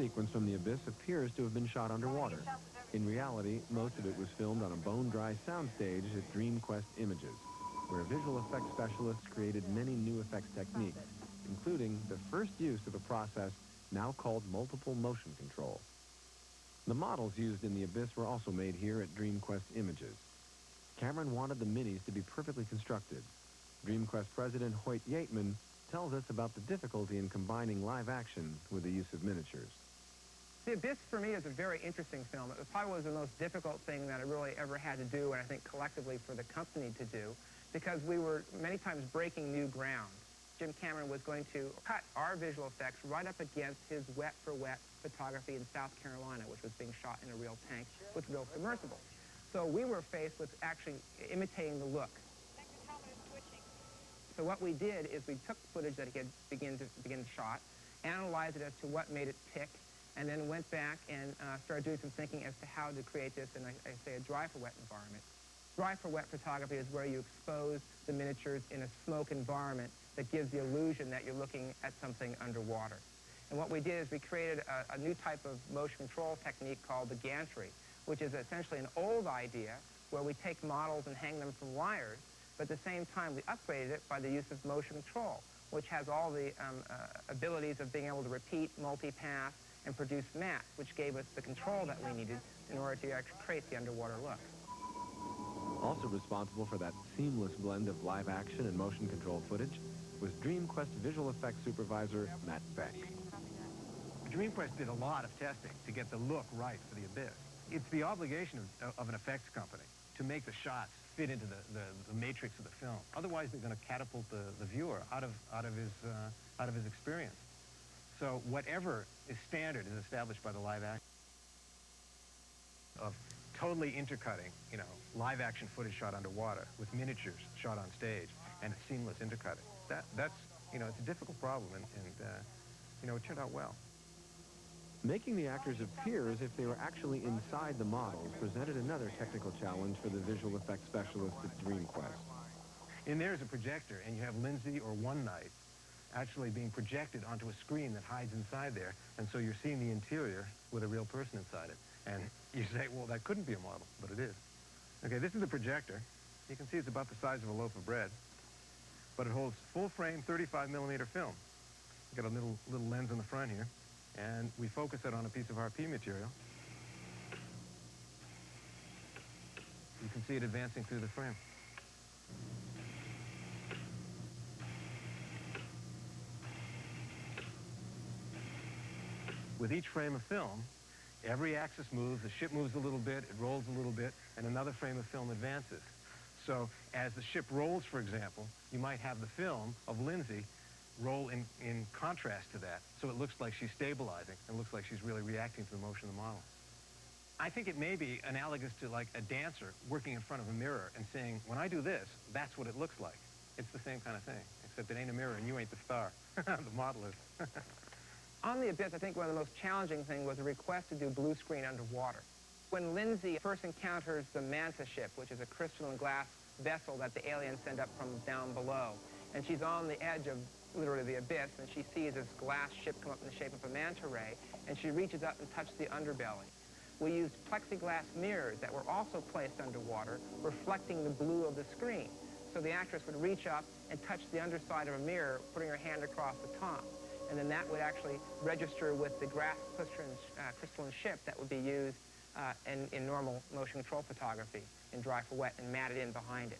sequence from the abyss appears to have been shot underwater. In reality, most of it was filmed on a bone-dry soundstage at DreamQuest Images, where visual effects specialists created many new effects techniques, including the first use of a process now called multiple motion control. The models used in the abyss were also made here at DreamQuest Images. Cameron wanted the minis to be perfectly constructed. DreamQuest president Hoyt Yateman tells us about the difficulty in combining live action with the use of miniatures. The Abyss, for me, is a very interesting film. It probably was the most difficult thing that I really ever had to do, and I think collectively for the company to do, because we were many times breaking new ground. Jim Cameron was going to cut our visual effects right up against his wet-for-wet photography in South Carolina, which was being shot in a real tank with real submersibles. So we were faced with actually imitating the look. So what we did is we took footage that he had begin to shot, analyzed it as to what made it tick, and then went back and started doing some thinking as to how to create this in, I say, a dry-for-wet environment. Dry-for-wet photography is where you expose the miniatures in a smoke environment that gives the illusion that you're looking at something underwater. And what we did is we created a new type of motion control technique called the gantry, which is essentially an old idea where we take models and hang them from wires, but at the same time we upgraded it by the use of motion control, which has all the abilities of being able to repeat, multipass, and produce matte, which gave us the control that we needed in order to actually create the underwater look. Also responsible for that seamless blend of live action and motion control footage was DreamQuest visual effects supervisor Matt Beck. DreamQuest did a lot of testing to get the look right for the Abyss. It's the obligation of an effects company to make the shots fit into the matrix of the film. Otherwise, they're going to catapult the viewer out of his experience. So whatever is standard is established by the live action of totally intercutting, live action footage shot underwater with miniatures shot on stage and seamless intercutting. That's it's a difficult problem, and it turned out well. Making the actors appear as if they were actually inside the models presented another technical challenge for the visual effects specialists at DreamQuest. In there is a projector, and you have Lindsay or One Night actually being projected onto a screen that hides inside there, and so you're seeing the interior with a real person inside it. And you say, well, that couldn't be a model, but it is. Okay, this is the projector. You can see it's about the size of a loaf of bread, but it holds full-frame 35mm film. You've got a little lens on the front here, and we focus it on a piece of RP material. You can see it advancing through the frame. With each frame of film, every axis moves, the ship moves a little bit, it rolls a little bit, and another frame of film advances. So as the ship rolls, for example, you might have the film of Lindsay roll in contrast to that, so it looks like she's stabilizing and looks like she's really reacting to the motion of the model. I think it may be analogous to like a dancer working in front of a mirror and saying, when I do this, that's what it looks like. It's the same kind of thing, except it ain't a mirror and you ain't the star. The model is. On the Abyss, I think one of the most challenging things was a request to do blue screen underwater. When Lindsay first encounters the Manta ship, which is a crystalline glass vessel that the aliens send up from down below, and she's on the edge of literally the abyss, and she sees this glass ship come up in the shape of a manta ray, and she reaches up and touches the underbelly. We used plexiglass mirrors that were also placed underwater, reflecting the blue of the screen. So the actress would reach up and touch the underside of a mirror, putting her hand across the top. And then that would actually register with the glass crystalline ship that would be used in normal motion control photography in dry for wet and matted in behind it.